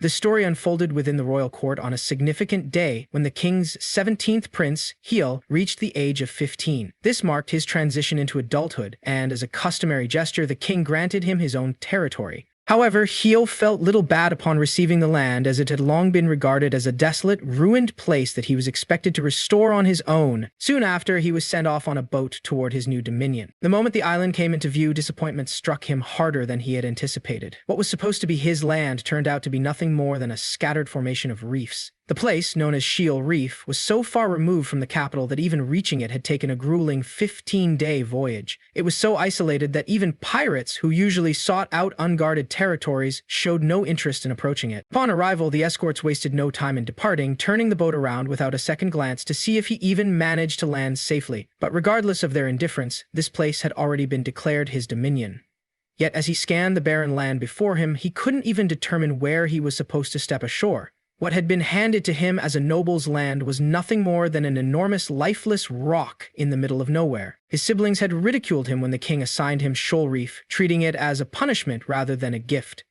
The story unfolded within the royal court on a significant day when the king's 17th prince, Yahello, reached the age of 15. This marked his transition into adulthood, and as a customary gesture, the king granted him his own territory. However, Yahello felt little bad upon receiving the land, as it had long been regarded as a desolate, ruined place that he was expected to restore on his own. Soon after, he was sent off on a boat toward his new dominion. The moment the island came into view, disappointment struck him harder than he had anticipated. What was supposed to be his land turned out to be nothing more than a scattered formation of reefs. The place, known as Expelled Reef, was so far removed from the capital that even reaching it had taken a grueling 15-day voyage. It was so isolated that even pirates, who usually sought out unguarded territories, showed no interest in approaching it. Upon arrival, the escorts wasted no time in departing, turning the boat around without a second glance to see if he even managed to land safely. But regardless of their indifference, this place had already been declared his dominion. Yet as he scanned the barren land before him, he couldn't even determine where he was supposed to step ashore. What had been handed to him as a noble's land was nothing more than an enormous, lifeless rock in the middle of nowhere. His siblings had ridiculed him when the king assigned him Expelled Reef, treating it as a punishment rather than a gift.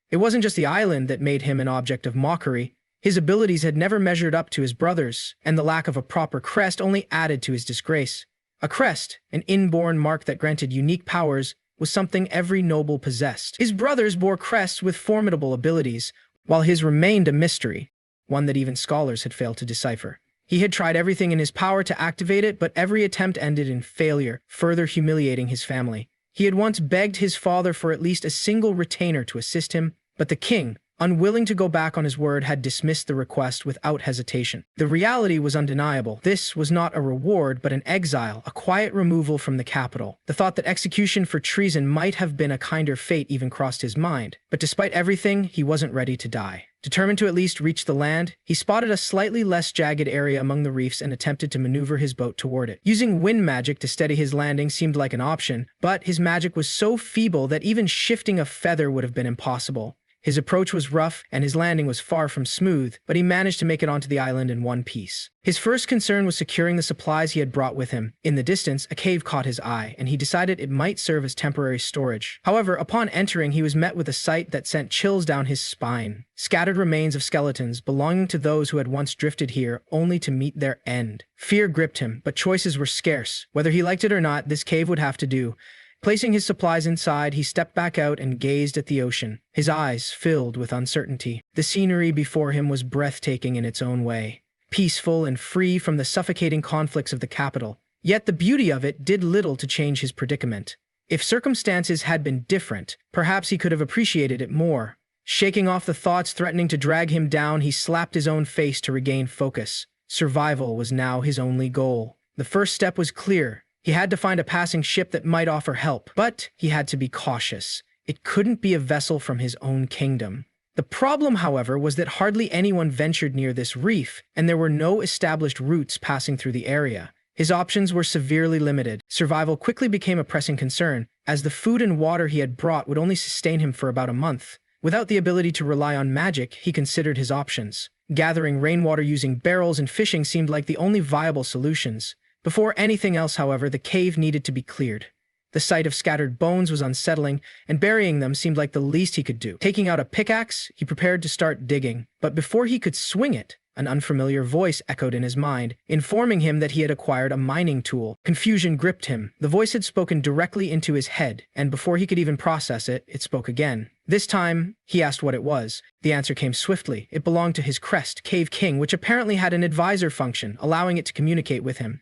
It wasn't just the island that made him an object of mockery. His abilities had never measured up to his brothers, and the lack of a proper crest only added to his disgrace. A crest, an inborn mark that granted unique powers, was something every noble possessed. His brothers bore crests with formidable abilities, while his remained a mystery, one that even scholars had failed to decipher. He had tried everything in his power to activate it, but every attempt ended in failure, further humiliating his family. He had once begged his father for at least a single retainer to assist him, but the king, unwilling to go back on his word, had dismissed the request without hesitation. The reality was undeniable. This was not a reward, but an exile, a quiet removal from the capital. The thought that execution for treason might have been a kinder fate even crossed his mind. But despite everything, he wasn't ready to die. Determined to at least reach the land, he spotted a slightly less jagged area among the reefs and attempted to maneuver his boat toward it. Using wind magic to steady his landing seemed like an option, but his magic was so feeble that even shifting a feather would have been impossible. His approach was rough, and his landing was far from smooth, but he managed to make it onto the island in one piece. His first concern was securing the supplies he had brought with him. In the distance, a cave caught his eye, and he decided it might serve as temporary storage. However, upon entering, he was met with a sight that sent chills down his spine. Scattered remains of skeletons belonging to those who had once drifted here, only to meet their end. Fear gripped him, but choices were scarce. Whether he liked it or not, this cave would have to do. Placing his supplies inside, he stepped back out and gazed at the ocean, his eyes filled with uncertainty. The scenery before him was breathtaking in its own way, peaceful and free from the suffocating conflicts of the capital. Yet the beauty of it did little to change his predicament. If circumstances had been different, perhaps he could have appreciated it more. Shaking off the thoughts threatening to drag him down, he slapped his own face to regain focus. Survival was now his only goal. The first step was clear. He had to find a passing ship that might offer help, but he had to be cautious. It couldn't be a vessel from his own kingdom. The problem, however, was that hardly anyone ventured near this reef, and there were no established routes passing through the area. His options were severely limited. Survival quickly became a pressing concern, as the food and water he had brought would only sustain him for about a month. Without the ability to rely on magic, he considered his options. Gathering rainwater using barrels and fishing seemed like the only viable solutions. Before anything else, however, the cave needed to be cleared. The sight of scattered bones was unsettling, and burying them seemed like the least he could do. Taking out a pickaxe, he prepared to start digging, but before he could swing it, an unfamiliar voice echoed in his mind, informing him that he had acquired a mining tool. Confusion gripped him. The voice had spoken directly into his head, and before he could even process it, it spoke again. This time, he asked what it was. The answer came swiftly. It belonged to his crest, Cave King, which apparently had an advisor function, allowing it to communicate with him.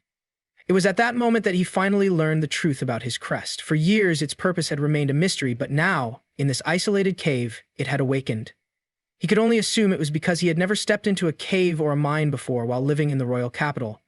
It was at that moment that he finally learned the truth about his crest. For years, its purpose had remained a mystery, but now, in this isolated cave, it had awakened. He could only assume it was because he had never stepped into a cave or a mine before while living in the royal capital.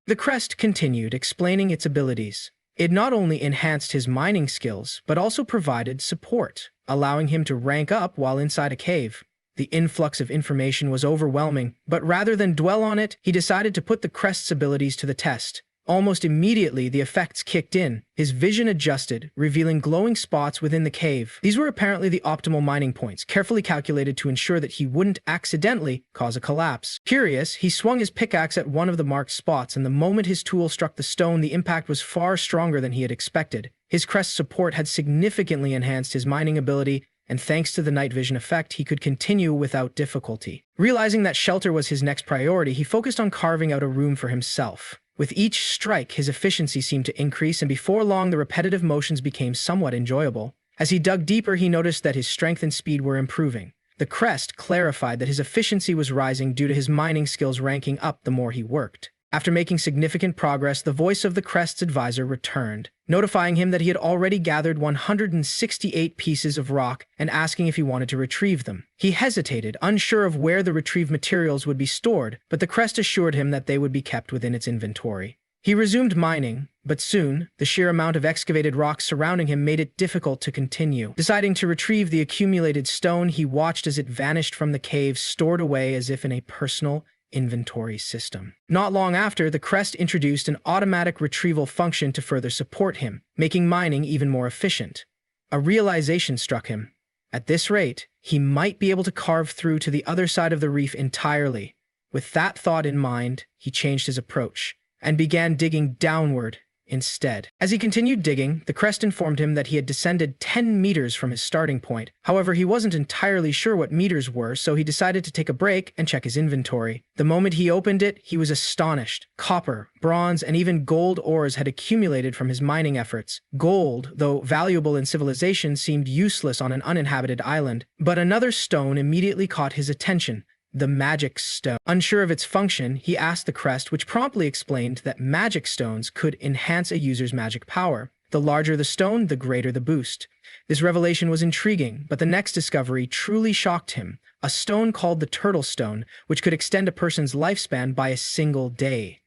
The crest continued, explaining its abilities. It not only enhanced his mining skills, but also provided support, allowing him to rank up while inside a cave. The influx of information was overwhelming, but rather than dwell on it, he decided to put the crest's abilities to the test. Almost immediately, the effects kicked in. His vision adjusted, revealing glowing spots within the cave. These were apparently the optimal mining points, carefully calculated to ensure that he wouldn't accidentally cause a collapse. Curious, he swung his pickaxe at one of the marked spots, and the moment his tool struck the stone, the impact was far stronger than he had expected. His crest's support had significantly enhanced his mining ability, and thanks to the night vision effect, he could continue without difficulty. Realizing that shelter was his next priority, he focused on carving out a room for himself. With each strike, his efficiency seemed to increase, and before long, the repetitive motions became somewhat enjoyable. As he dug deeper, he noticed that his strength and speed were improving. The crest clarified that his efficiency was rising due to his mining skills ranking up the more he worked. After making significant progress, the voice of the crest's advisor returned, notifying him that he had already gathered 168 pieces of rock and asking if he wanted to retrieve them. He hesitated, unsure of where the retrieved materials would be stored, but the crest assured him that they would be kept within its inventory. He resumed mining, but soon, the sheer amount of excavated rocks surrounding him made it difficult to continue. Deciding to retrieve the accumulated stone, he watched as it vanished from the cave, stored away as if in a personal inventory system. Not long after, the crest introduced an automatic retrieval function to further support him, making mining even more efficient. A realization struck him. At this rate, he might be able to carve through to the other side of the reef entirely. With that thought in mind, he changed his approach and began digging downward instead. As he continued digging, the crest informed him that he had descended 10 meters from his starting point. However, he wasn't entirely sure what meters were, so he decided to take a break and check his inventory. The moment he opened it, he was astonished. Copper, bronze, and even gold ores had accumulated from his mining efforts. Gold, though valuable in civilization, seemed useless on an uninhabited island. But another stone immediately caught his attention. The magic stone. Unsure of its function, he asked the crest, which promptly explained that magic stones could enhance a user's magic power. The larger the stone, the greater the boost. This revelation was intriguing, but the next discovery truly shocked him. A stone called the turtle stone, which could extend a person's lifespan by a single day.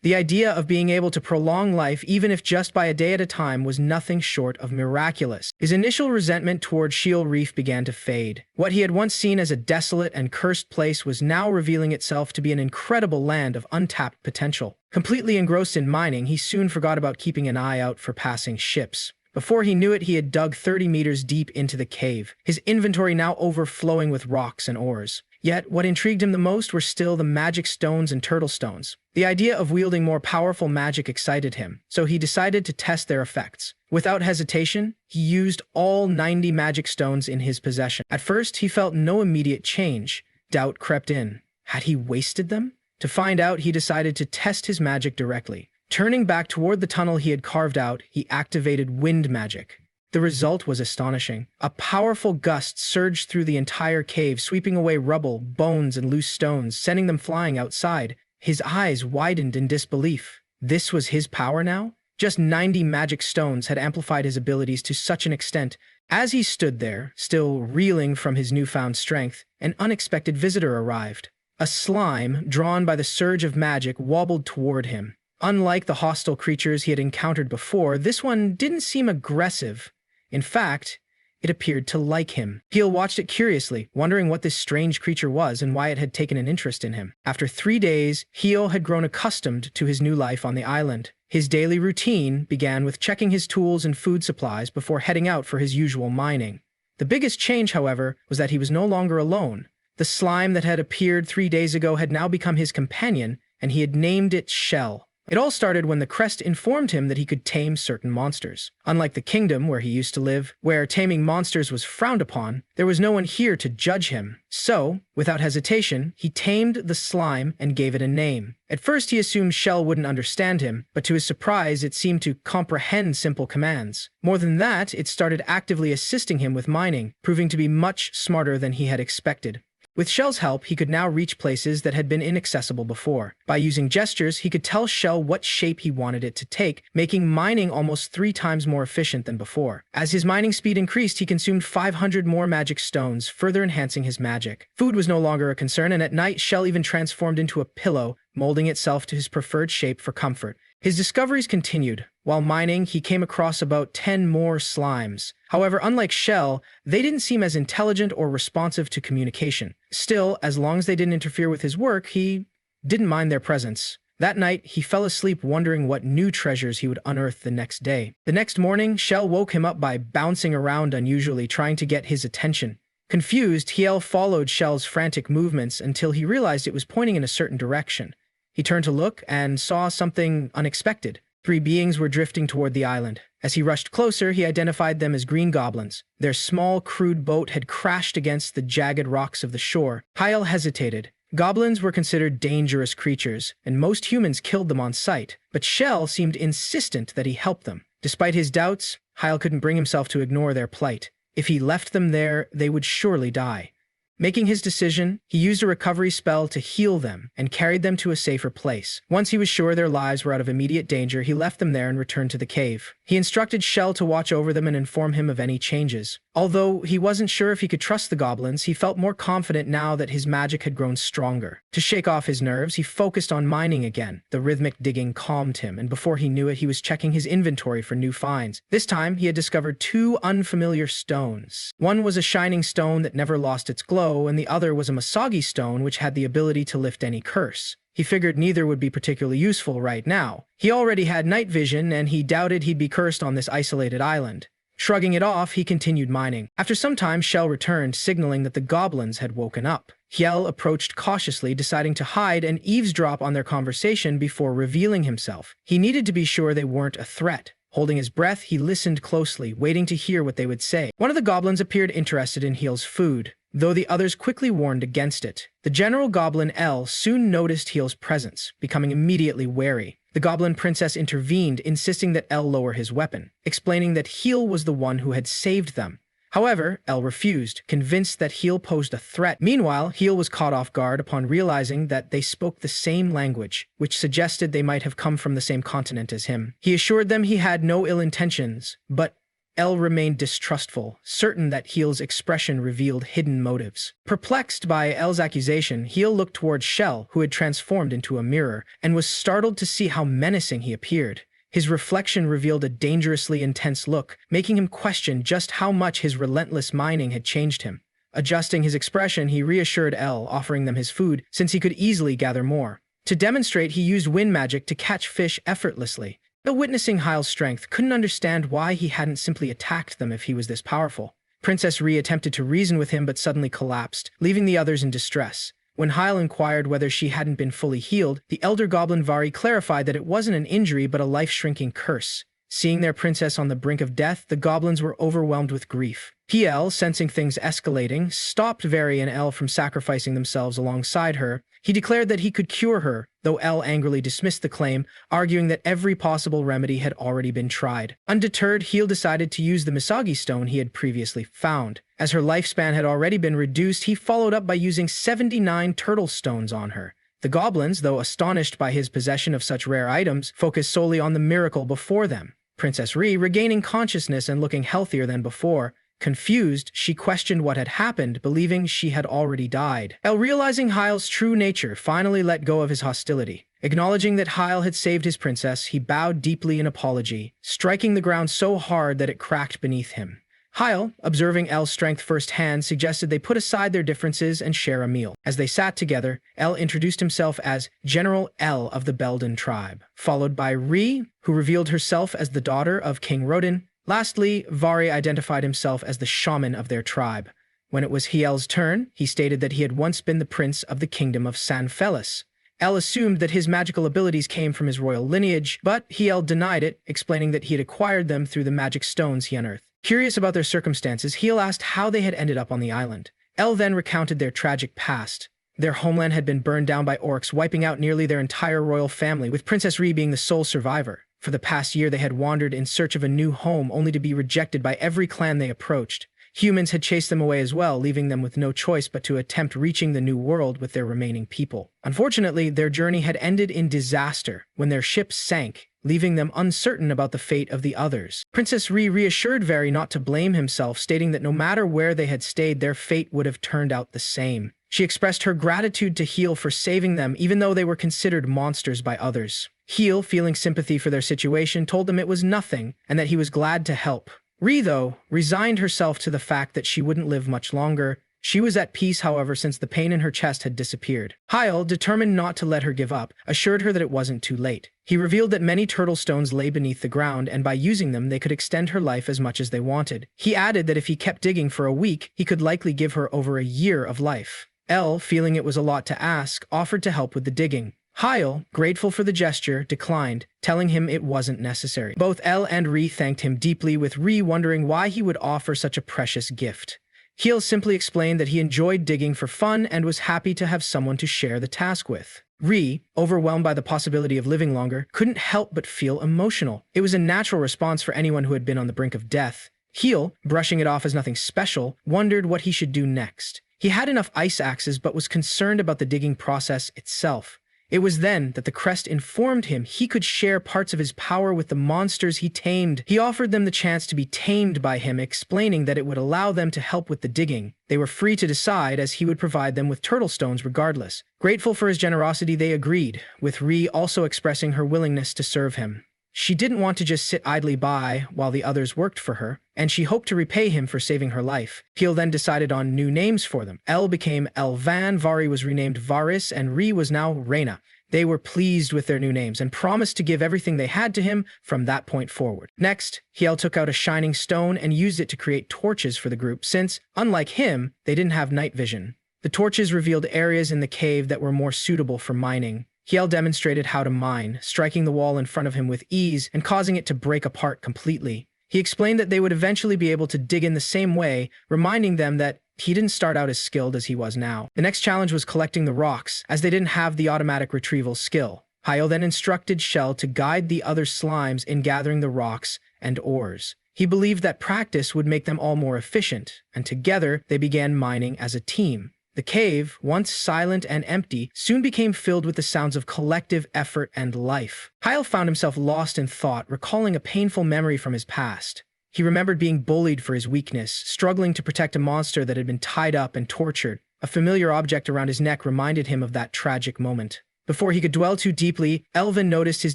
The idea of being able to prolong life, even if just by a day at a time, was nothing short of miraculous. His initial resentment toward Sheol Reef began to fade. What he had once seen as a desolate and cursed place was now revealing itself to be an incredible land of untapped potential. Completely engrossed in mining, he soon forgot about keeping an eye out for passing ships. Before he knew it, he had dug 30 meters deep into the cave, his inventory now overflowing with rocks and ores. Yet, what intrigued him the most were still the magic stones and turtle stones. The idea of wielding more powerful magic excited him, so he decided to test their effects. Without hesitation, he used all 90 magic stones in his possession. At first, he felt no immediate change. Doubt crept in. Had he wasted them? To find out, he decided to test his magic directly. Turning back toward the tunnel he had carved out, he activated wind magic. The result was astonishing. A powerful gust surged through the entire cave, sweeping away rubble, bones, and loose stones, sending them flying outside. His eyes widened in disbelief. This was his power now? Just 90 magic stones had amplified his abilities to such an extent. As he stood there, still reeling from his newfound strength, an unexpected visitor arrived. A slime, drawn by the surge of magic, wobbled toward him. Unlike the hostile creatures he had encountered before, this one didn't seem aggressive. In fact, it appeared to like him. Heel watched it curiously, wondering what this strange creature was and why it had taken an interest in him. After 3 days, Heel had grown accustomed to his new life on the island. His daily routine began with checking his tools and food supplies before heading out for his usual mining. The biggest change, however, was that he was no longer alone. The slime that had appeared 3 days ago had now become his companion, and he had named it Shell. It all started when the crest informed him that he could tame certain monsters. Unlike the Kingdme, where he used to live, where taming monsters was frowned upon, there was no one here to judge him. So, without hesitation, he tamed the slime and gave it a name. At first he assumed Shell wouldn't understand him, but to his surprise it seemed to comprehend simple commands. More than that, it started actively assisting him with mining, proving to be much smarter than he had expected. With Shell's help, he could now reach places that had been inaccessible before. By using gestures, he could tell Shell what shape he wanted it to take, making mining almost 3 times more efficient than before. As his mining speed increased, he consumed 500 more magic stones, further enhancing his magic. Food was no longer a concern, and at night, Shell even transformed into a pillow, molding itself to his preferred shape for comfort. His discoveries continued. While mining, he came across about 10 more slimes. However, unlike Shell, they didn't seem as intelligent or responsive to communication. Still, as long as they didn't interfere with his work, he didn't mind their presence. That night, he fell asleep wondering what new treasures he would unearth the next day. The next morning, Shell woke him up by bouncing around unusually, trying to get his attention. Confused, Hiel followed Shell's frantic movements until he realized it was pointing in a certain direction. He turned to look and saw something unexpected. 3 beings were drifting toward the island. As he rushed closer, he identified them as green goblins. Their small, crude boat had crashed against the jagged rocks of the shore. Yahello hesitated. Goblins were considered dangerous creatures, and most humans killed them on sight, but Shell seemed insistent that he help them. Despite his doubts, Yahello couldn't bring himself to ignore their plight. If he left them there, they would surely die. Making his decision, he used a recovery spell to heal them and carried them to a safer place. Once he was sure their lives were out of immediate danger, he left them there and returned to the cave. He instructed Shell to watch over them and inform him of any changes. Although he wasn't sure if he could trust the goblins, he felt more confident now that his magic had grown stronger. To shake off his nerves, he focused on mining again. The rhythmic digging calmed him, and before he knew it, he was checking his inventory for new finds. This time, he had discovered two unfamiliar stones. One was a shining stone that never lost its glow, and the other was a Masagi stone which had the ability to lift any curse. He figured neither would be particularly useful right now. He already had night vision, and he doubted he'd be cursed on this isolated island. Shrugging it off, he continued mining. After some time, Shell returned, signaling that the goblins had woken up. Yahello approached cautiously, deciding to hide and eavesdrop on their conversation before revealing himself. He needed to be sure they weren't a threat. Holding his breath, he listened closely, waiting to hear what they would say. One of the goblins appeared interested in Yahello's food, though the others quickly warned against it. The general goblin L soon noticed Yahello's presence, becoming immediately wary. The goblin princess intervened, insisting that L lower his weapon, explaining that Yahello was the one who had saved them. However, L refused, convinced that Yahello posed a threat. Meanwhile, Yahello was caught off guard upon realizing that they spoke the same language, which suggested they might have come from the same continent as him. He assured them he had no ill intentions, but L remained distrustful, certain that Yahello's expression revealed hidden motives. Perplexed by L's accusation, Yahello looked towards Shell, who had transformed into a mirror, and was startled to see how menacing he appeared. His reflection revealed a dangerously intense look, making him question just how much his relentless mining had changed him. Adjusting his expression, he reassured L, offering them his food, since he could easily gather more. To demonstrate, he used wind magic to catch fish effortlessly. Though witnessing Yahello's strength, couldn't understand why he hadn't simply attacked them if he was this powerful. Princess Ri attempted to reason with him but suddenly collapsed, leaving the others in distress. When Yahello inquired whether she hadn't been fully healed, the elder goblin Vari clarified that it wasn't an injury but a life-shrinking curse. Seeing their princess on the brink of death, the goblins were overwhelmed with grief. PL, sensing things escalating, stopped Vari and L from sacrificing themselves alongside her. He declared that he could cure her, though L angrily dismissed the claim, arguing that every possible remedy had already been tried. Undeterred, Yahello decided to use the Masagi stone he had previously found. As her lifespan had already been reduced, he followed up by using 79 turtle stones on her. The goblins, though astonished by his possession of such rare items, focused solely on the miracle before them. Princess Ri, regaining consciousness and looking healthier than before, confused, she questioned what had happened, believing she had already died. L, realizing Yahello's true nature, finally let go of his hostility. Acknowledging that Yahello had saved his princess, he bowed deeply in apology, striking the ground so hard that it cracked beneath him. Yahello, observing L's strength firsthand, suggested they put aside their differences and share a meal. As they sat together, L introduced himself as General L of the Belden tribe, followed by Ri, who revealed herself as the daughter of King Rodin. Lastly, Vari identified himself as the shaman of their tribe. When it was Yahello's turn, he stated that he had once been the prince of the kingdom of San Felis. L assumed that his magical abilities came from his royal lineage, but Yahello denied it, explaining that he had acquired them through the magic stones he unearthed. Curious about their circumstances, Yahello asked how they had ended up on the island. L then recounted their tragic past. Their homeland had been burned down by orcs, wiping out nearly their entire royal family, with Princess Ri being the sole survivor. For the past year, they had wandered in search of a new home, only to be rejected by every clan they approached. Humans had chased them away as well, leaving them with no choice but to attempt reaching the new world with their remaining people. Unfortunately, their journey had ended in disaster when their ship sank, leaving them uncertain about the fate of the others. Princess Ri reassured Vari not to blame himself, stating that no matter where they had stayed, their fate would have turned out the same. She expressed her gratitude to Yahello for saving them, even though they were considered monsters by others. Yahello, feeling sympathy for their situation, told them it was nothing and that he was glad to help. Ri, though, resigned herself to the fact that she wouldn't live much longer. She was at peace, however, since the pain in her chest had disappeared. Yahello, determined not to let her give up, assured her that it wasn't too late. He revealed that many turtle stones lay beneath the ground, and by using them, they could extend her life as much as they wanted. He added that if he kept digging for a week, he could likely give her over a year of life. L, feeling it was a lot to ask, offered to help with the digging. Hyel, grateful for the gesture, declined, telling him it wasn't necessary. Both El and Ri thanked him deeply, with Ri wondering why he would offer such a precious gift. Hyel simply explained that he enjoyed digging for fun and was happy to have someone to share the task with. Ri, overwhelmed by the possibility of living longer, couldn't help but feel emotional. It was a natural response for anyone who had been on the brink of death. Hyel, brushing it off as nothing special, wondered what he should do next. He had enough ice axes but was concerned about the digging process itself. It was then that the crest informed him he could share parts of his power with the monsters he tamed. He offered them the chance to be tamed by him, explaining that it would allow them to help with the digging. They were free to decide, as he would provide them with turtle stones regardless. Grateful for his generosity, they agreed, with Ri also expressing her willingness to serve him. She didn't want to just sit idly by while the others worked for her, and she hoped to repay him for saving her life. Hyel then decided on new names for them. El became Elvan, Vari was renamed Varys, and Ri was now Reyna. They were pleased with their new names and promised to give everything they had to him from that point forward. Next, Hyel took out a shining stone and used it to create torches for the group, since, unlike him, they didn't have night vision. The torches revealed areas in the cave that were more suitable for mining. Hyel demonstrated how to mine, striking the wall in front of him with ease and causing it to break apart completely. He explained that they would eventually be able to dig in the same way, reminding them that he didn't start out as skilled as he was now. The next challenge was collecting the rocks, as they didn't have the automatic retrieval skill. Hyel then instructed Shell to guide the other slimes in gathering the rocks and ores. He believed that practice would make them all more efficient, and together they began mining as a team. The cave, once silent and empty, soon became filled with the sounds of collective effort and life. Hyel found himself lost in thought, recalling a painful memory from his past. He remembered being bullied for his weakness, struggling to protect a monster that had been tied up and tortured. A familiar object around his neck reminded him of that tragic moment. Before he could dwell too deeply, Elvin noticed his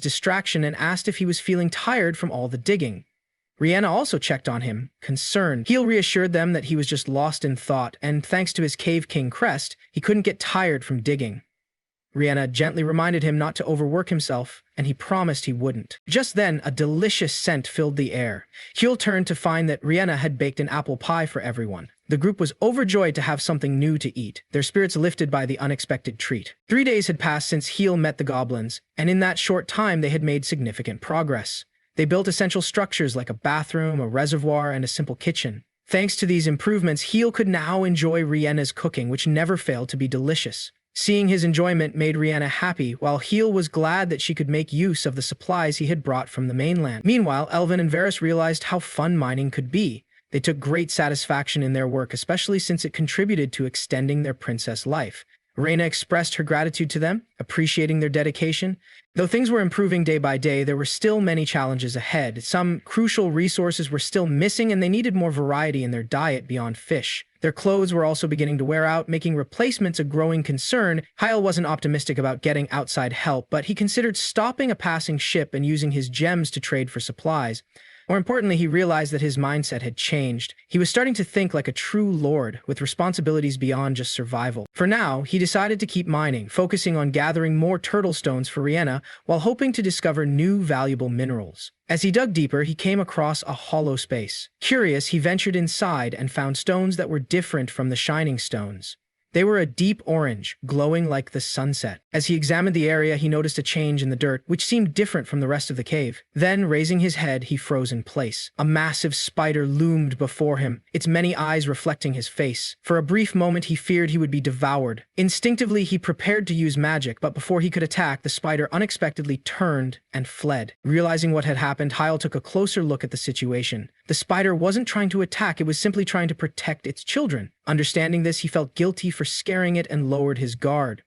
distraction and asked if he was feeling tired from all the digging. Rihanna also checked on him, concerned. Hyel reassured them that he was just lost in thought, and thanks to his Cave King crest, he couldn't get tired from digging. Rihanna gently reminded him not to overwork himself, and he promised he wouldn't. Just then, a delicious scent filled the air. Hyel turned to find that Rihanna had baked an apple pie for everyone. The group was overjoyed to have something new to eat, their spirits lifted by the unexpected treat. 3 days had passed since Hyel met the goblins, and in that short time they had made significant progress. They built essential structures like a bathroom, a reservoir, and a simple kitchen. Thanks to these improvements, Hyel could now enjoy Rihanna's cooking, which never failed to be delicious. Seeing his enjoyment made Rihanna happy, while Hyel was glad that she could make use of the supplies he had brought from the mainland. Meanwhile, Elvin and Varys realized how fun mining could be. They took great satisfaction in their work, especially since it contributed to extending their princess life. Reyna expressed her gratitude to them, appreciating their dedication. Though things were improving day by day, there were still many challenges ahead. Some crucial resources were still missing, and they needed more variety in their diet beyond fish. Their clothes were also beginning to wear out, making replacements a growing concern. Hyel wasn't optimistic about getting outside help, but he considered stopping a passing ship and using his gems to trade for supplies. More importantly, he realized that his mindset had changed. He was starting to think like a true lord, with responsibilities beyond just survival. For now, he decided to keep mining, focusing on gathering more turtle stones for Rihanna, while hoping to discover new valuable minerals. As he dug deeper, he came across a hollow space. Curious, he ventured inside and found stones that were different from the shining stones. They were a deep orange, glowing like the sunset. As he examined the area, he noticed a change in the dirt, which seemed different from the rest of the cave. Then, raising his head, he froze in place. A massive spider loomed before him, its many eyes reflecting his face. For a brief moment, he feared he would be devoured. Instinctively, he prepared to use magic, but before he could attack, the spider unexpectedly turned and fled. Realizing what had happened, Hyel took a closer look at the situation. The spider wasn't trying to attack, it was simply trying to protect its children. Understanding this, he felt guilty for scaring it and lowered his guard.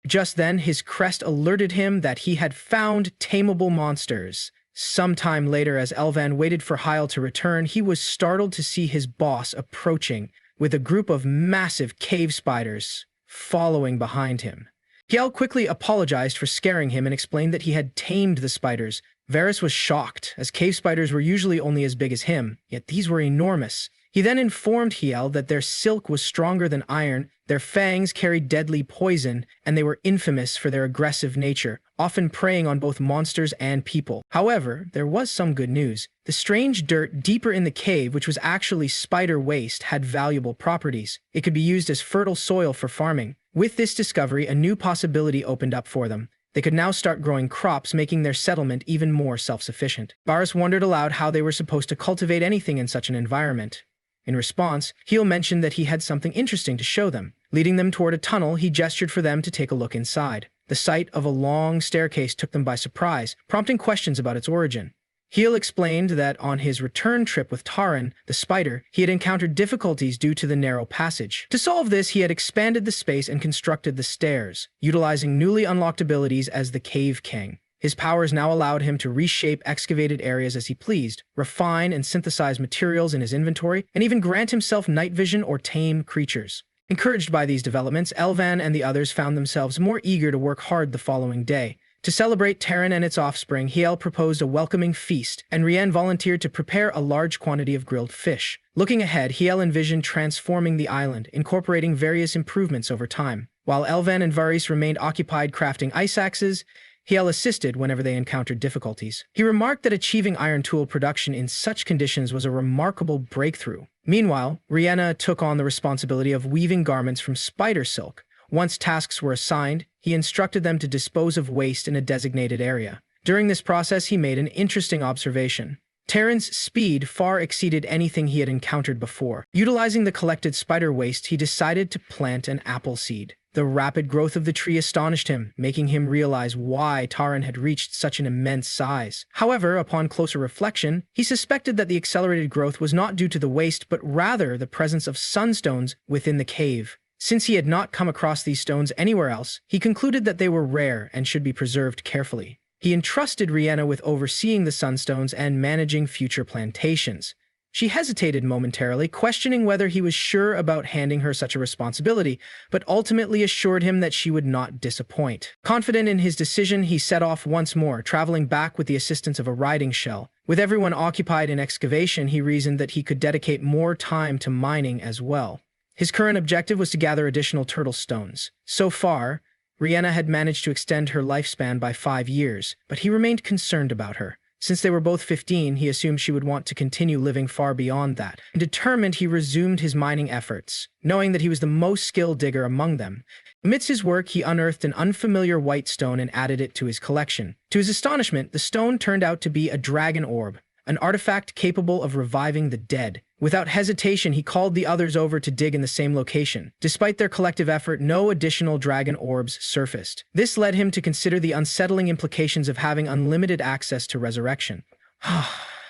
Just then, his crest alerted him that he had found tameable monsters. Sometime later, as Elvan waited for Hyel to return, he was startled to see his boss approaching, with a group of massive cave spiders following behind him. Hyel quickly apologized for scaring him and explained that he had tamed the spiders. Varys was shocked, as cave spiders were usually only as big as him, yet these were enormous. He then informed Hyel that their silk was stronger than iron, their fangs carried deadly poison, and they were infamous for their aggressive nature, often preying on both monsters and people. However, there was some good news. The strange dirt deeper in the cave, which was actually spider waste, had valuable properties. It could be used as fertile soil for farming. With this discovery, a new possibility opened up for them. They could now start growing crops, making their settlement even more self-sufficient. Varys wondered aloud how they were supposed to cultivate anything in such an environment. In response, Heel mentioned that he had something interesting to show them. Leading them toward a tunnel, he gestured for them to take a look inside. The sight of a long staircase took them by surprise, prompting questions about its origin. Heel explained that on his return trip with Taran, the spider, he had encountered difficulties due to the narrow passage. To solve this, he had expanded the space and constructed the stairs, utilizing newly unlocked abilities as the Cave King. His powers now allowed him to reshape excavated areas as he pleased, refine and synthesize materials in his inventory, and even grant himself night vision or tame creatures. Encouraged by these developments, Elvan and the others found themselves more eager to work hard the following day. To celebrate Taran and its offspring, Hiel proposed a welcoming feast, and Rienne volunteered to prepare a large quantity of grilled fish. Looking ahead, Hiel envisioned transforming the island, incorporating various improvements over time. While Elvan and Varys remained occupied crafting ice axes, Hiel assisted whenever they encountered difficulties. He remarked that achieving iron tool production in such conditions was a remarkable breakthrough. Meanwhile, Rihanna took on the responsibility of weaving garments from spider silk. Once tasks were assigned, he instructed them to dispose of waste in a designated area. During this process, he made an interesting observation. Taran's speed far exceeded anything he had encountered before. Utilizing the collected spider waste, he decided to plant an apple seed. The rapid growth of the tree astonished him, making him realize why Taran had reached such an immense size. However, upon closer reflection, he suspected that the accelerated growth was not due to the waste, but rather the presence of sunstones within the cave. Since he had not come across these stones anywhere else, he concluded that they were rare and should be preserved carefully. He entrusted Rihanna with overseeing the sunstones and managing future plantations. She hesitated momentarily, questioning whether he was sure about handing her such a responsibility, but ultimately assured him that she would not disappoint. Confident in his decision, he set off once more, traveling back with the assistance of a riding shell. With everyone occupied in excavation, he reasoned that he could dedicate more time to mining as well. His current objective was to gather additional turtle stones. So far, Rihanna had managed to extend her lifespan by 5 years, but he remained concerned about her. Since they were both 15, he assumed she would want to continue living far beyond that. Determined, he resumed his mining efforts, knowing that he was the most skilled digger among them. Amidst his work, he unearthed an unfamiliar white stone and added it to his collection. To his astonishment, the stone turned out to be a dragon orb, an artifact capable of reviving the dead. Without hesitation, he called the others over to dig in the same location. Despite their collective effort, no additional dragon orbs surfaced. This led him to consider the unsettling implications of having unlimited access to resurrection.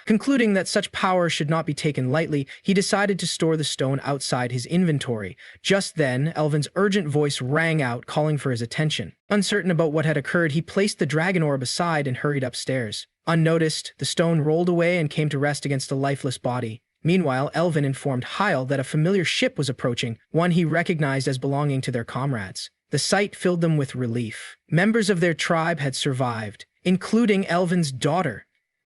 Concluding that such power should not be taken lightly, he decided to store the stone outside his inventory. Just then, Elvin's urgent voice rang out, calling for his attention. Uncertain about what had occurred, he placed the dragon orb aside and hurried upstairs. Unnoticed, the stone rolled away and came to rest against a lifeless body. Meanwhile, Elvin informed Hyle that a familiar ship was approaching, one he recognized as belonging to their comrades. The sight filled them with relief. Members of their tribe had survived, including Elvin's daughter.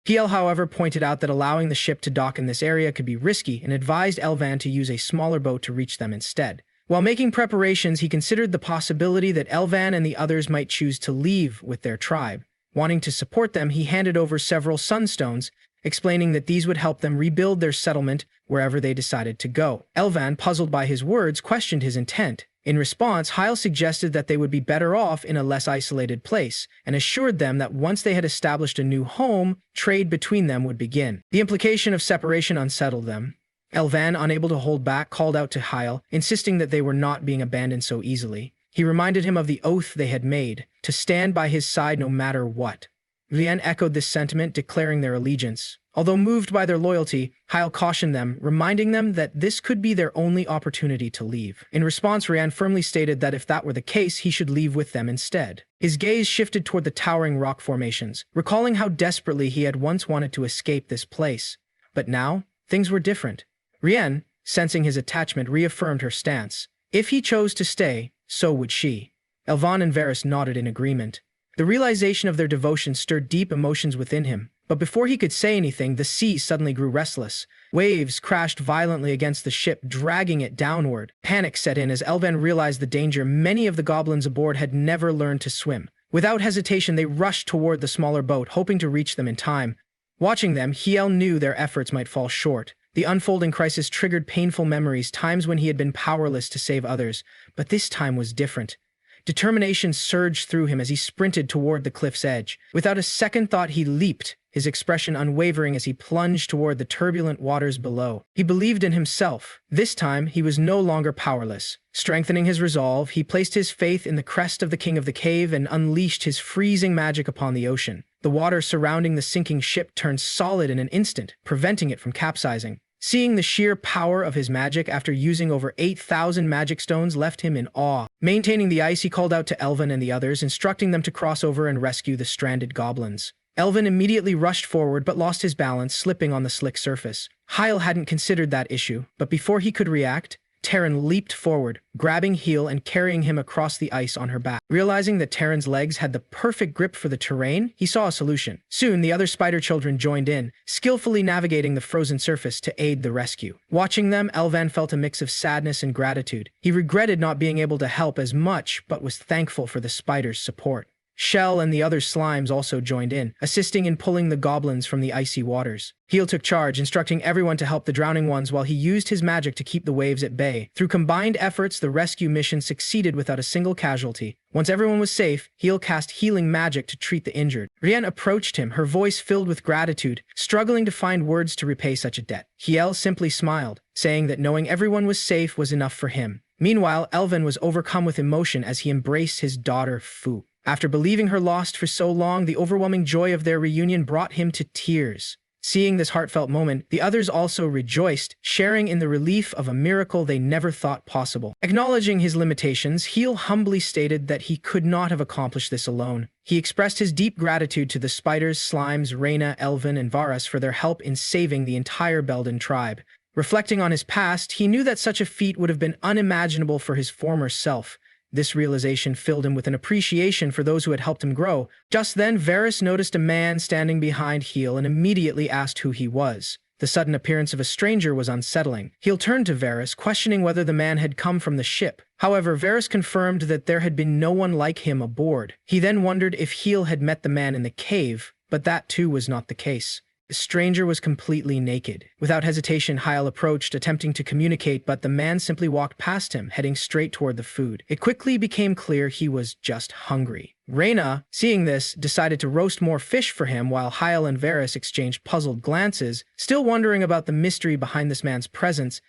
Hiel, however, pointed out that allowing the ship to dock in this area could be risky and advised Elvan to use a smaller boat to reach them instead. While making preparations, he considered the possibility that Elvan and the others might choose to leave with their tribe. Wanting to support them, he handed over several sunstones, explaining that these would help them rebuild their settlement wherever they decided to go. Elvan, puzzled by his words, questioned his intent. In response, Hyle suggested that they would be better off in a less isolated place, and assured them that once they had established a new home, trade between them would begin. The implication of separation unsettled them. Elvan, unable to hold back, called out to Hyle, insisting that they were not being abandoned so easily. He reminded him of the oath they had made, to stand by his side no matter what. Rienne echoed this sentiment, declaring their allegiance. Although moved by their loyalty, Hyle cautioned them, reminding them that this could be their only opportunity to leave. In response, Rienne firmly stated that if that were the case, he should leave with them instead. His gaze shifted toward the towering rock formations, recalling how desperately he had once wanted to escape this place. But now, things were different. Rienne, sensing his attachment, reaffirmed her stance. If he chose to stay, so would she. Elvan and Varys nodded in agreement. The realization of their devotion stirred deep emotions within him, but before he could say anything, the sea suddenly grew restless. Waves crashed violently against the ship, dragging it downward. Panic set in as Elvan realized the danger. Many of the goblins aboard had never learned to swim. Without hesitation, they rushed toward the smaller boat, hoping to reach them in time. Watching them, Hiel knew their efforts might fall short. The unfolding crisis triggered painful memories, times when he had been powerless to save others. But this time was different. Determination surged through him as he sprinted toward the cliff's edge. Without a second thought, he leaped, his expression unwavering as he plunged toward the turbulent waters below. He believed in himself. This time, he was no longer powerless. Strengthening his resolve, he placed his faith in the crest of the king of the cave and unleashed his freezing magic upon the ocean. The water surrounding the sinking ship turned solid in an instant, preventing it from capsizing. Seeing the sheer power of his magic after using over 8,000 magic stones left him in awe. Maintaining the ice, he called out to Elvin and the others, instructing them to cross over and rescue the stranded goblins. Elvin immediately rushed forward but lost his balance, slipping on the slick surface. Yahello hadn't considered that issue, but before he could react, Terran leaped forward, grabbing Yahello and carrying him across the ice on her back. Realizing that Terran's legs had the perfect grip for the terrain, he saw a solution. Soon, the other spider children joined in, skillfully navigating the frozen surface to aid the rescue. Watching them, Elvan felt a mix of sadness and gratitude. He regretted not being able to help as much, but was thankful for the spider's support. Shell and the other slimes also joined in, assisting in pulling the goblins from the icy waters. Yahello took charge, instructing everyone to help the drowning ones while he used his magic to keep the waves at bay. Through combined efforts, the rescue mission succeeded without a single casualty. Once everyone was safe, Yahello cast healing magic to treat the injured. Rienne approached him, her voice filled with gratitude, struggling to find words to repay such a debt. Yahello simply smiled, saying that knowing everyone was safe was enough for him. Meanwhile, Elvin was overcome with emotion as he embraced his daughter, Fu. After believing her lost for so long, the overwhelming joy of their reunion brought him to tears. Seeing this heartfelt moment, the others also rejoiced, sharing in the relief of a miracle they never thought possible. Acknowledging his limitations, Yahello humbly stated that he could not have accomplished this alone. He expressed his deep gratitude to the spiders, slimes, Reyna, Elvin, and Varus for their help in saving the entire Belden tribe. Reflecting on his past, he knew that such a feat would have been unimaginable for his former self. This realization filled him with an appreciation for those who had helped him grow. Just then, Varus noticed a man standing behind Yahello and immediately asked who he was. The sudden appearance of a stranger was unsettling. Yahello turned to Varus, questioning whether the man had come from the ship. However, Varus confirmed that there had been no one like him aboard. He then wondered if Yahello had met the man in the cave, but that too was not the case. The stranger was completely naked. Without hesitation, Yahello approached, attempting to communicate, but the man simply walked past him, heading straight toward the food. It quickly became clear he was just hungry. Reyna, seeing this, decided to roast more fish for him while Yahello and Varus exchanged puzzled glances, still wondering about the mystery behind this man's presence.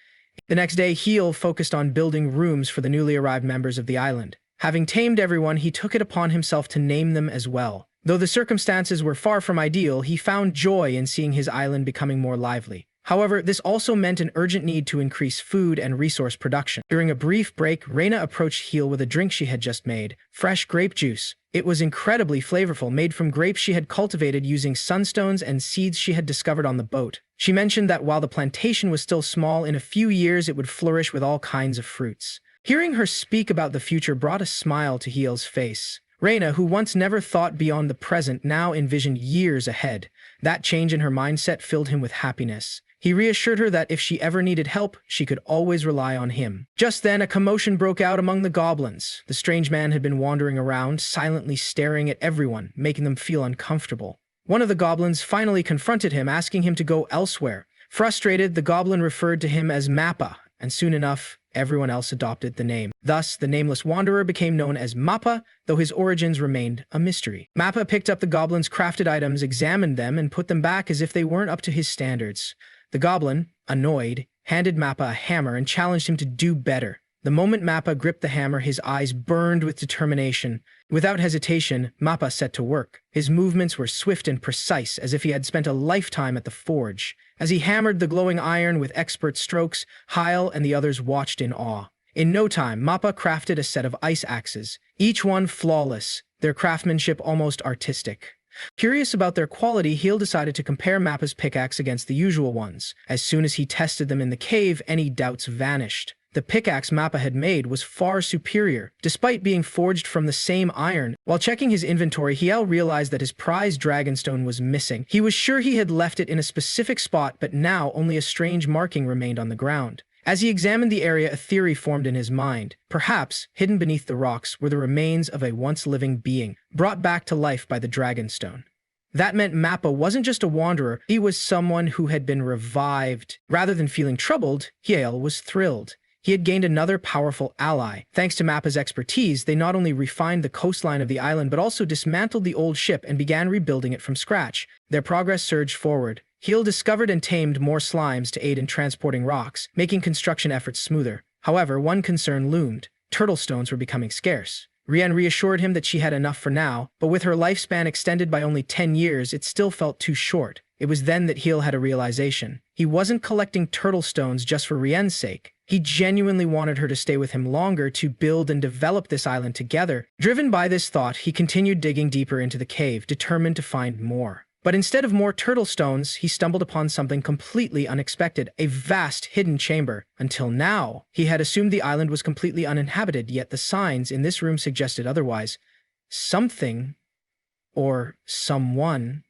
The next day, Yahello focused on building rooms for the newly arrived members of the island. Having tamed everyone, he took it upon himself to name them as well. Though the circumstances were far from ideal, he found joy in seeing his island becoming more lively. However, this also meant an urgent need to increase food and resource production. During a brief break, Reyna approached Yahello with a drink she had just made, fresh grape juice. It was incredibly flavorful, made from grapes she had cultivated using sunstones and seeds she had discovered on the boat. She mentioned that while the plantation was still small, in a few years it would flourish with all kinds of fruits. Hearing her speak about the future brought a smile to Yahello's face. Reyna, who once never thought beyond the present, now envisioned years ahead. That change in her mindset filled him with happiness. He reassured her that if she ever needed help, she could always rely on him. Just then, a commotion broke out among the goblins. The strange man had been wandering around, silently staring at everyone, making them feel uncomfortable. One of the goblins finally confronted him, asking him to go elsewhere. Frustrated, the goblin referred to him as Mappa, and soon enough, everyone else adopted the name. Thus, the nameless wanderer became known as Mappa, though his origins remained a mystery. Mappa picked up the goblin's crafted items, examined them, and put them back as if they weren't up to his standards. The goblin, annoyed, handed Mappa a hammer and challenged him to do better. The moment Mappa gripped the hammer, his eyes burned with determination. Without hesitation, Mappa set to work. His movements were swift and precise, as if he had spent a lifetime at the forge. As he hammered the glowing iron with expert strokes, Yahello and the others watched in awe. In no time, Mappa crafted a set of ice axes, each one flawless, their craftsmanship almost artistic. Curious about their quality, Yahello decided to compare Mappa's pickaxe against the usual ones. As soon as he tested them in the cave, any doubts vanished. The pickaxe Mappa had made was far superior, despite being forged from the same iron. While checking his inventory, Yahello realized that his prized dragonstone was missing. He was sure he had left it in a specific spot, but now only a strange marking remained on the ground. As he examined the area, a theory formed in his mind. Perhaps, hidden beneath the rocks, were the remains of a once-living being, brought back to life by the dragonstone. That meant Mappa wasn't just a wanderer, he was someone who had been revived. Rather than feeling troubled, Yahello was thrilled. he had gained another powerful ally. Thanks to Mappa's expertise, they not only refined the coastline of the island but also dismantled the old ship and began rebuilding it from scratch. Their progress surged forward. Heal discovered and tamed more slimes to aid in transporting rocks, making construction efforts smoother. However, one concern loomed. Turtle stones were becoming scarce. Rien reassured him that she had enough for now, but with her lifespan extended by only 10 years, it still felt too short. It was then that Heal had a realization. He wasn't collecting turtle stones just for Rien's sake. He genuinely wanted her to stay with him longer to build and develop this island together. Driven by this thought, he continued digging deeper into the cave, determined to find more. But instead of more turtle stones, he stumbled upon something completely unexpected, a vast hidden chamber. Until now, he had assumed the island was completely uninhabited, yet the signs in this room suggested otherwise. Something, or someone,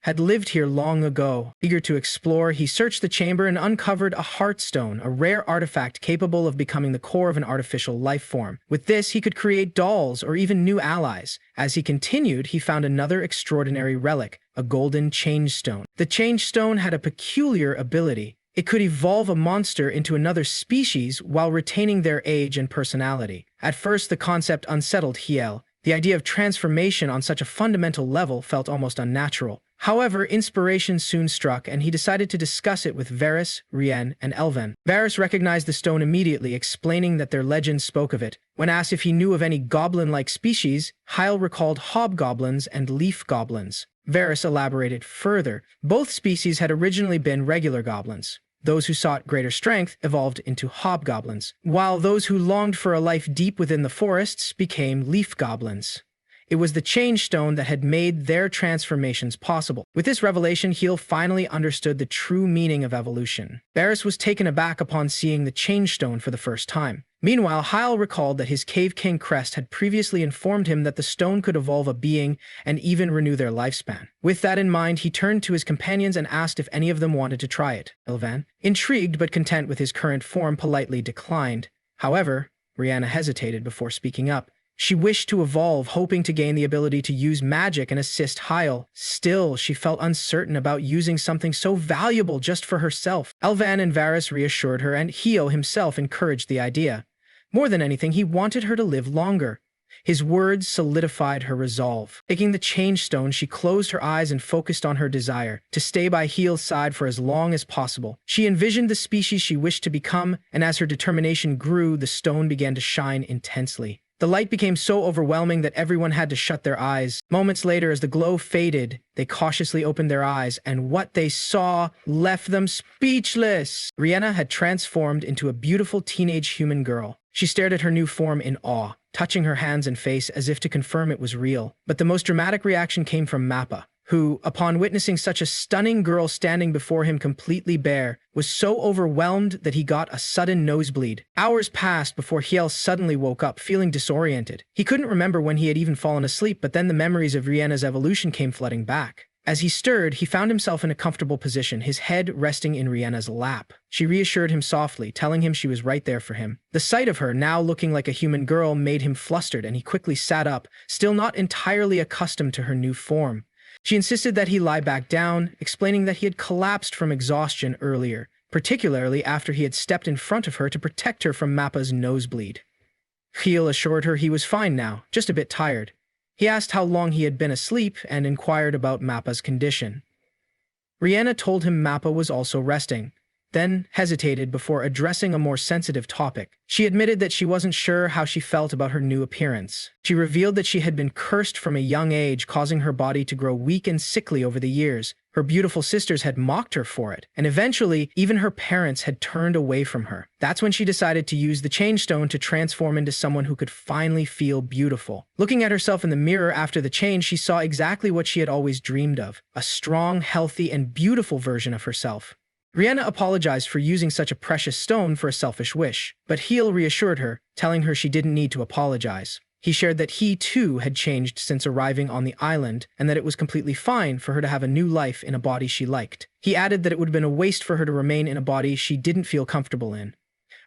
had lived here long ago. Eager to explore, he searched the chamber and uncovered a heartstone, a rare artifact capable of becoming the core of an artificial life form. With this, he could create dolls or even new allies. As he continued, he found another extraordinary relic, a golden change stone. The change stone had a peculiar ability. It could evolve a monster into another species while retaining their age and personality. At first, the concept unsettled Hiel. The idea of transformation on such a fundamental level felt almost unnatural. However, inspiration soon struck, and he decided to discuss it with Varys, Rien, and Elven. Varys recognized the stone immediately, explaining that their legends spoke of it. When asked if he knew of any goblin-like species, Hyle recalled hobgoblins and leaf goblins. Varys elaborated further. Both species had originally been regular goblins. Those who sought greater strength evolved into hobgoblins, while those who longed for a life deep within the forests became leaf goblins. It was the change stone that had made their transformations possible. With this revelation, Heal finally understood the true meaning of evolution. Varys was taken aback upon seeing the change stone for the first time. Meanwhile, Hyle recalled that his Cave King Crest had previously informed him that the stone could evolve a being and even renew their lifespan. With that in mind, he turned to his companions and asked if any of them wanted to try it. Ilvan, intrigued but content with his current form, politely declined. However, Rihanna hesitated before speaking up. She wished to evolve, hoping to gain the ability to use magic and assist Hyle. Still, she felt uncertain about using something so valuable just for herself. Elvan and Varys reassured her, and Hio himself encouraged the idea. More than anything, he wanted her to live longer. His words solidified her resolve. Taking the change stone, she closed her eyes and focused on her desire to stay by Heal's side for as long as possible. She envisioned the species she wished to become, and as her determination grew, the stone began to shine intensely. The light became so overwhelming that everyone had to shut their eyes. Moments later, as the glow faded, they cautiously opened their eyes, and what they saw left them speechless. Rihanna had transformed into a beautiful teenage human girl. She stared at her new form in awe, touching her hands and face as if to confirm it was real. But the most dramatic reaction came from Mappa, who, upon witnessing such a stunning girl standing before him completely bare, was so overwhelmed that he got a sudden nosebleed. Hours passed before Hiel suddenly woke up, feeling disoriented. He couldn't remember when he had even fallen asleep, but then the memories of Rihanna's evolution came flooding back. As he stirred, he found himself in a comfortable position, his head resting in Rihanna's lap. She reassured him softly, telling him she was right there for him. The sight of her, now looking like a human girl, made him flustered, and he quickly sat up, still not entirely accustomed to her new form. She insisted that he lie back down, explaining that he had collapsed from exhaustion earlier, particularly after he had stepped in front of her to protect her from Mappa's nosebleed. Hiel assured her he was fine now, just a bit tired. He asked how long he had been asleep and inquired about Mappa's condition. Rihanna told him Mappa was also resting, then hesitated before addressing a more sensitive topic. She admitted that she wasn't sure how she felt about her new appearance. She revealed that she had been cursed from a young age, causing her body to grow weak and sickly over the years. Her beautiful sisters had mocked her for it, and eventually, even her parents had turned away from her. That's when she decided to use the change stone to transform into someone who could finally feel beautiful. Looking at herself in the mirror after the change, she saw exactly what she had always dreamed of, a strong, healthy, and beautiful version of herself. Rihanna apologized for using such a precious stone for a selfish wish, but Heel reassured her, telling her she didn't need to apologize. He shared that he, too, had changed since arriving on the island, and that it was completely fine for her to have a new life in a body she liked. He added that it would have been a waste for her to remain in a body she didn't feel comfortable in.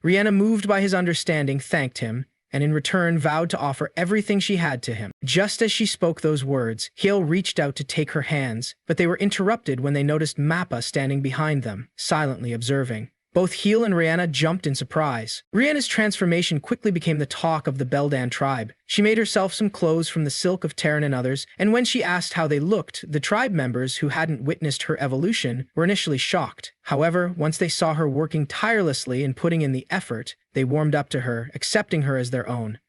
Rihanna, moved by his understanding, thanked him, and in return vowed to offer everything she had to him. Just as she spoke those words, Hiel reached out to take her hands, but they were interrupted when they noticed Mappa standing behind them, silently observing. Both Heel and Rihanna jumped in surprise. Rihanna's transformation quickly became the talk of the Beldan tribe. She made herself some clothes from the silk of Terran and others, and when she asked how they looked, the tribe members who hadn't witnessed her evolution were initially shocked. However, once they saw her working tirelessly and putting in the effort, they warmed up to her, accepting her as their own.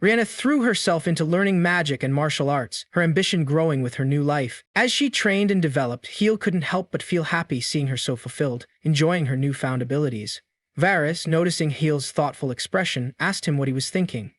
Rihanna threw herself into learning magic and martial arts, her ambition growing with her new life. As she trained and developed, Heel couldn't help but feel happy seeing her so fulfilled, enjoying her newfound abilities. Varys, noticing Heel's thoughtful expression, asked him what he was thinking.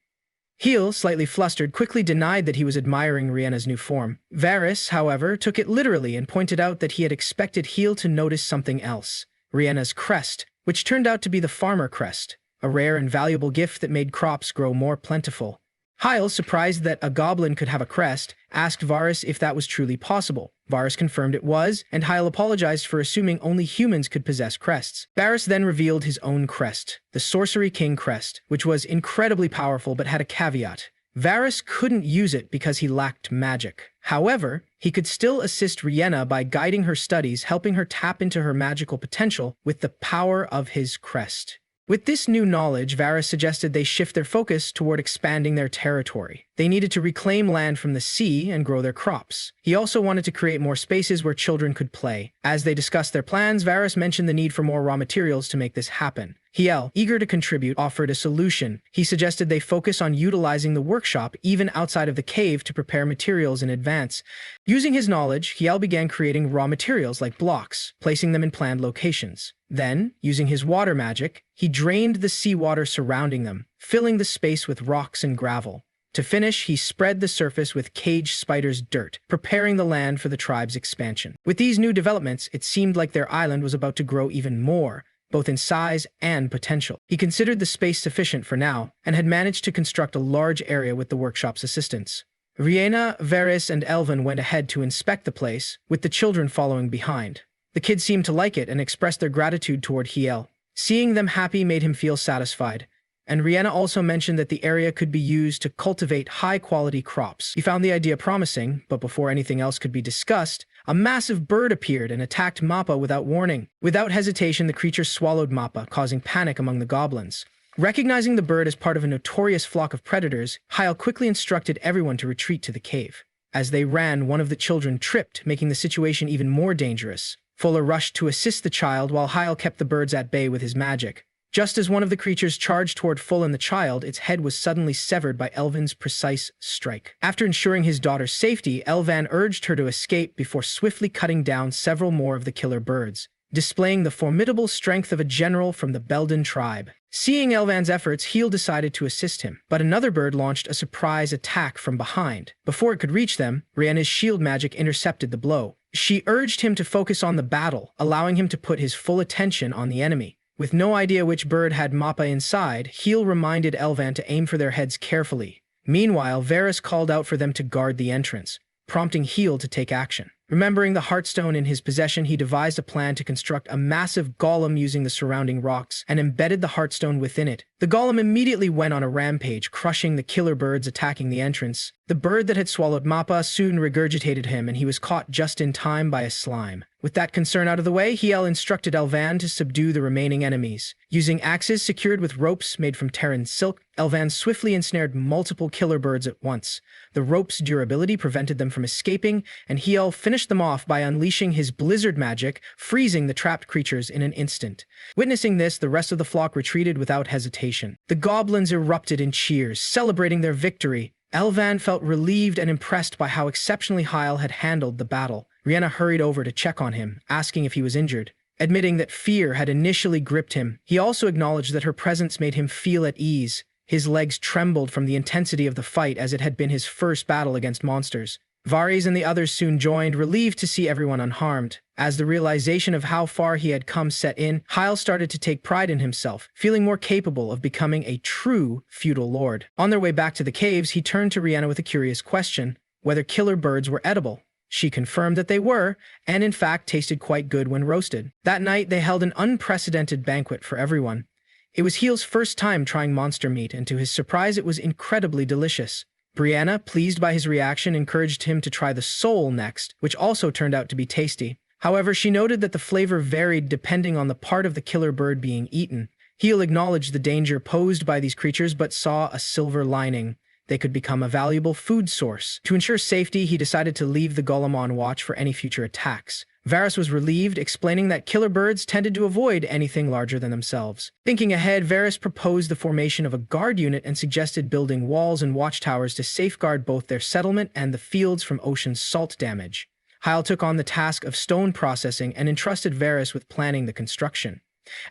Heel, slightly flustered, quickly denied that he was admiring Rihanna's new form. Varys, however, took it literally and pointed out that he had expected Heel to notice something else: Rihanna's crest, which turned out to be the farmer crest, a rare and valuable gift that made crops grow more plentiful. Hyle, surprised that a goblin could have a crest, asked Varys if that was truly possible. Varys confirmed it was, and Hyle apologized for assuming only humans could possess crests. Varys then revealed his own crest, the Sorcery King crest, which was incredibly powerful but had a caveat. Varys couldn't use it because he lacked magic. However, he could still assist Rihanna by guiding her studies, helping her tap into her magical potential with the power of his crest. With this new knowledge, Varys suggested they shift their focus toward expanding their territory. They needed to reclaim land from the sea and grow their crops. He also wanted to create more spaces where children could play. As they discussed their plans, Varys mentioned the need for more raw materials to make this happen. Hiel, eager to contribute, offered a solution. He suggested they focus on utilizing the workshop even outside of the cave to prepare materials in advance. Using his knowledge, Hiel began creating raw materials like blocks, placing them in planned locations. Then, using his water magic, he drained the seawater surrounding them, filling the space with rocks and gravel. To finish, he spread the surface with caged spiders' dirt, preparing the land for the tribe's expansion. With these new developments, it seemed like their island was about to grow even more, both in size and potential. He considered the space sufficient for now, and had managed to construct a large area with the workshop's assistance. Rihanna, Varys, and Elven went ahead to inspect the place, with the children following behind. The kids seemed to like it and expressed their gratitude toward Hiel. Seeing them happy made him feel satisfied, and Rihanna also mentioned that the area could be used to cultivate high-quality crops. He found the idea promising, but before anything else could be discussed, a massive bird appeared and attacked Mappa without warning. Without hesitation, the creature swallowed Mappa, causing panic among the goblins. Recognizing the bird as part of a notorious flock of predators, Hyle quickly instructed everyone to retreat to the cave. As they ran, one of the children tripped, making the situation even more dangerous. Fuller rushed to assist the child while Hyle kept the birds at bay with his magic. Just as one of the creatures charged toward Full and the child, its head was suddenly severed by Elvan's precise strike. After ensuring his daughter's safety, Elvan urged her to escape before swiftly cutting down several more of the killer birds, displaying the formidable strength of a general from the Beldan tribe. Seeing Elvan's efforts, Heel decided to assist him, but another bird launched a surprise attack from behind. Before it could reach them, Rihanna's shield magic intercepted the blow. She urged him to focus on the battle, allowing him to put his full attention on the enemy. With no idea which bird had Mappa inside, Heel reminded Elvan to aim for their heads carefully. Meanwhile, Varys called out for them to guard the entrance, prompting Heel to take action. Remembering the Heartstone in his possession, he devised a plan to construct a massive golem using the surrounding rocks and embedded the Heartstone within it. The golem immediately went on a rampage, crushing the killer birds attacking the entrance. The bird that had swallowed Mappa soon regurgitated him, and he was caught just in time by a slime. With that concern out of the way, Hiel instructed Elvan to subdue the remaining enemies. Using axes secured with ropes made from Terran silk, Elvan swiftly ensnared multiple killer birds at once. The rope's durability prevented them from escaping, and Hiel finished them off by unleashing his blizzard magic, freezing the trapped creatures in an instant. Witnessing this, the rest of the flock retreated without hesitation. The goblins erupted in cheers, celebrating their victory. Elvan felt relieved and impressed by how exceptionally Hyle had handled the battle. Rihanna hurried over to check on him, asking if he was injured. Admitting that fear had initially gripped him, he also acknowledged that her presence made him feel at ease. His legs trembled from the intensity of the fight, as it had been his first battle against monsters. Varys and the others soon joined, relieved to see everyone unharmed. As the realization of how far he had come set in, Hyle started to take pride in himself, feeling more capable of becoming a true feudal lord. On their way back to the caves, he turned to Rihanna with a curious question: whether killer birds were edible. She confirmed that they were, and in fact tasted quite good when roasted. That night, they held an unprecedented banquet for everyone. It was Heel's first time trying monster meat, and to his surprise, it was incredibly delicious. Brianna, pleased by his reaction, encouraged him to try the soul next, which also turned out to be tasty. However, she noted that the flavor varied depending on the part of the killer bird being eaten. Heel acknowledged the danger posed by these creatures but saw a silver lining. They could become a valuable food source. To ensure safety, he decided to leave the golem on watch for any future attacks. Varys was relieved, explaining that killer birds tended to avoid anything larger than themselves. Thinking ahead, Varys proposed the formation of a guard unit and suggested building walls and watchtowers to safeguard both their settlement and the fields from ocean salt damage. Hyle took on the task of stone processing and entrusted Varys with planning the construction.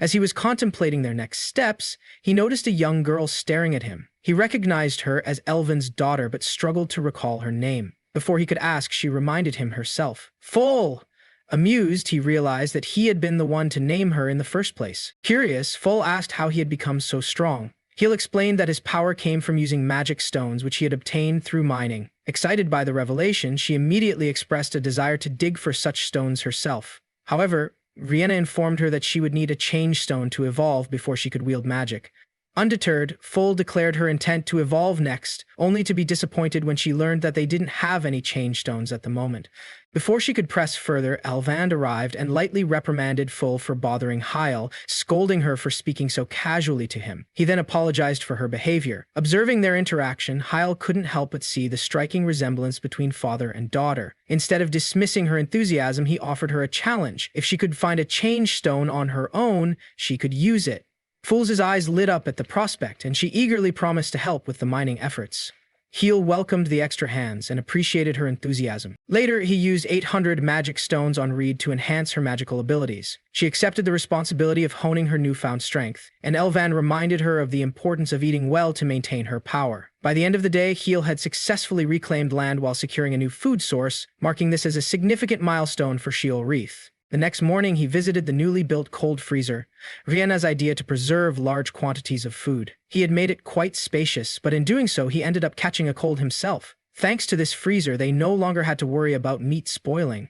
As he was contemplating their next steps, he noticed a young girl staring at him. He recognized her as Elvin's daughter but struggled to recall her name. Before he could ask, she reminded him herself. Full! Amused, he realized that he had been the one to name her in the first place. Curious, Full asked how he had become so strong. Heel explained that his power came from using magic stones which he had obtained through mining. Excited by the revelation, she immediately expressed a desire to dig for such stones herself. However, Rhianna informed her that she would need a change stone to evolve before she could wield magic. Undeterred, Full declared her intent to evolve next, only to be disappointed when she learned that they didn't have any change stones at the moment. Before she could press further, Elvand arrived and lightly reprimanded Full for bothering Hyle, scolding her for speaking so casually to him. He then apologized for her behavior. Observing their interaction, Hyle couldn't help but see the striking resemblance between father and daughter. Instead of dismissing her enthusiasm, he offered her a challenge. If she could find a change stone on her own, she could use it. Full's eyes lit up at the prospect, and she eagerly promised to help with the mining efforts. Heel welcomed the extra hands and appreciated her enthusiasm. Later, he used 800 magic stones on Reed to enhance her magical abilities. She accepted the responsibility of honing her newfound strength, and Elvan reminded her of the importance of eating well to maintain her power. By the end of the day, Heel had successfully reclaimed land while securing a new food source, marking this as a significant milestone for Sheol Reith. The next morning, he visited the newly built cold freezer, Rhianna's idea to preserve large quantities of food. He had made it quite spacious, but in doing so, he ended up catching a cold himself. Thanks to this freezer, they no longer had to worry about meat spoiling.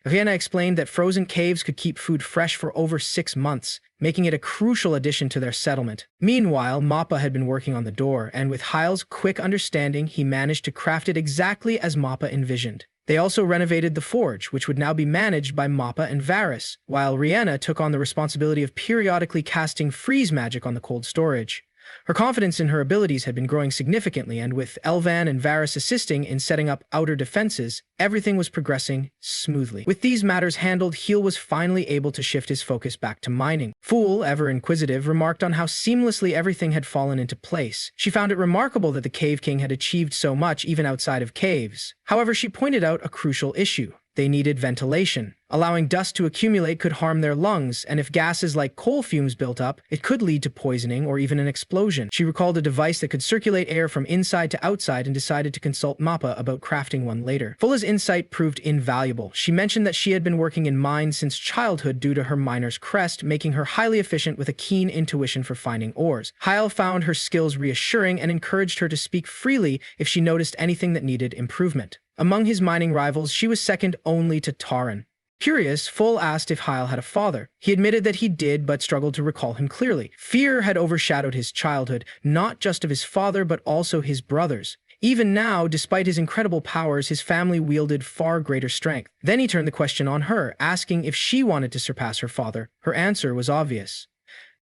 Rhianna explained that frozen caves could keep food fresh for over 6 months, making it a crucial addition to their settlement. Meanwhile, Mappa had been working on the door, and with Hyle's quick understanding, he managed to craft it exactly as Mappa envisioned. They also renovated the forge, which would now be managed by Mappa and Varys, while Rhianna took on the responsibility of periodically casting freeze magic on the cold storage. Her confidence in her abilities had been growing significantly, and with Elvan and Varys assisting in setting up outer defenses, everything was progressing smoothly. With these matters handled, Heel was finally able to shift his focus back to mining. Fool, ever inquisitive, remarked on how seamlessly everything had fallen into place. She found it remarkable that the Cave King had achieved so much even outside of caves. However, she pointed out a crucial issue. They needed ventilation. Allowing dust to accumulate could harm their lungs, and if gases like coal fumes built up, it could lead to poisoning or even an explosion. She recalled a device that could circulate air from inside to outside and decided to consult Mappa about crafting one later. Fulla's insight proved invaluable. She mentioned that she had been working in mines since childhood due to her miner's crest, making her highly efficient with a keen intuition for finding ores. Hyle found her skills reassuring and encouraged her to speak freely if she noticed anything that needed improvement. Among his mining rivals, she was second only to Taran. Curious, Full asked if Hyle had a father. He admitted that he did, but struggled to recall him clearly. Fear had overshadowed his childhood, not just of his father, but also his brothers. Even now, despite his incredible powers, his family wielded far greater strength. Then he turned the question on her, asking if she wanted to surpass her father. Her answer was obvious.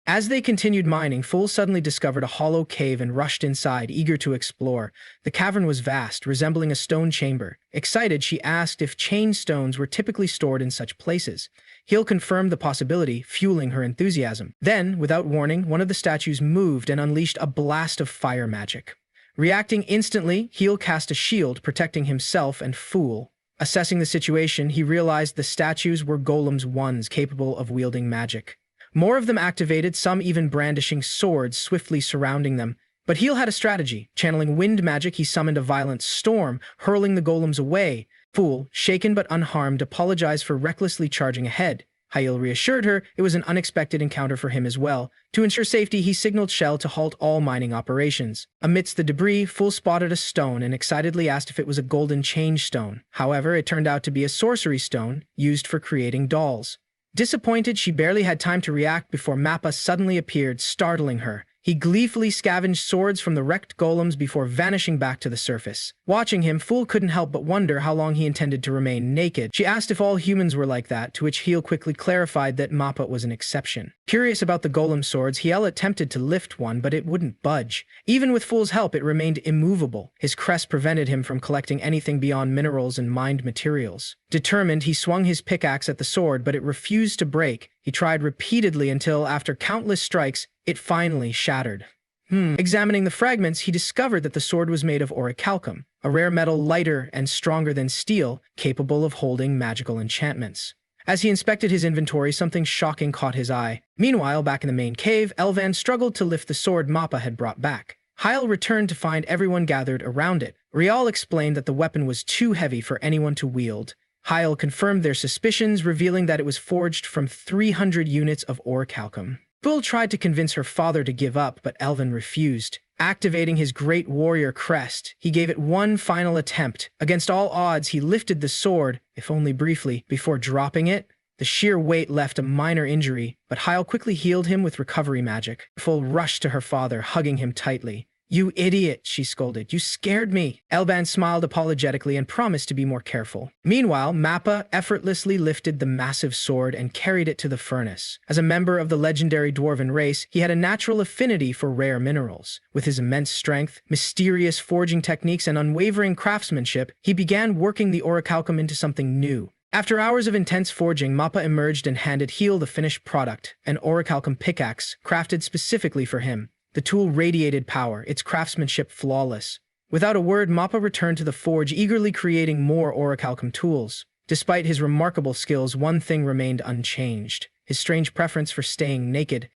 As they continued mining, Full suddenly discovered a hollow cave and rushed inside, eager to explore. The cavern was vast, resembling a stone chamber. Excited, she asked if chain stones were typically stored in such places. Heel confirmed the possibility, fueling her enthusiasm. Then, without warning, one of the statues moved and unleashed a blast of fire magic. Reacting instantly, Heel cast a shield, protecting himself and Fool. Assessing the situation, he realized the statues were golems ones capable of wielding magic. More of them activated, some even brandishing swords swiftly surrounding them. But Heel had a strategy. Channeling wind magic, he summoned a violent storm, hurling the golems away. Fool, shaken but unharmed, apologized for recklessly charging ahead. Heel reassured her it was an unexpected encounter for him as well. To ensure safety, he signaled Shell to halt all mining operations. Amidst the debris, Fool spotted a stone and excitedly asked if it was a golden change stone. However, it turned out to be a sorcery stone, used for creating dolls. Disappointed, she barely had time to react before Mappa suddenly appeared, startling her. He gleefully scavenged swords from the wrecked golems before vanishing back to the surface. Watching him, Fool couldn't help but wonder how long he intended to remain naked. She asked if all humans were like that, to which Heel quickly clarified that Mappa was an exception. Curious about the golem swords, Yahello attempted to lift one, but it wouldn't budge. Even with Fool's help, it remained immovable. His crest prevented him from collecting anything beyond minerals and mined materials. Determined, he swung his pickaxe at the sword, but it refused to break. He tried repeatedly until, after countless strikes, it finally shattered. Examining the fragments, he discovered that the sword was made of orichalcum, a rare metal lighter and stronger than steel, capable of holding magical enchantments. As he inspected his inventory, something shocking caught his eye. Meanwhile, back in the main cave, Elvan struggled to lift the sword Mappa had brought back. Hyle returned to find everyone gathered around it. Rial explained that the weapon was too heavy for anyone to wield. Hyle confirmed their suspicions, revealing that it was forged from 300 units of orichalcum. Bull tried to convince her father to give up, but Elvan refused. Activating his great warrior crest, he gave it one final attempt. Against all odds, he lifted the sword, if only briefly, before dropping it. The sheer weight left a minor injury, but Hyle quickly healed him with recovery magic. Full rushed to her father, hugging him tightly. "You idiot," she scolded. "You scared me." Elban smiled apologetically and promised to be more careful. Meanwhile, Mappa effortlessly lifted the massive sword and carried it to the furnace. As a member of the legendary dwarven race, he had a natural affinity for rare minerals. With his immense strength, mysterious forging techniques, and unwavering craftsmanship, he began working the orichalcum into something new. After hours of intense forging, Mappa emerged and handed Heel the finished product, an orichalcum pickaxe crafted specifically for him. The tool radiated power, its craftsmanship flawless. Without a word, Mappa returned to the forge, eagerly creating more orichalcum tools. Despite his remarkable skills, one thing remained unchanged: his strange preference for staying naked.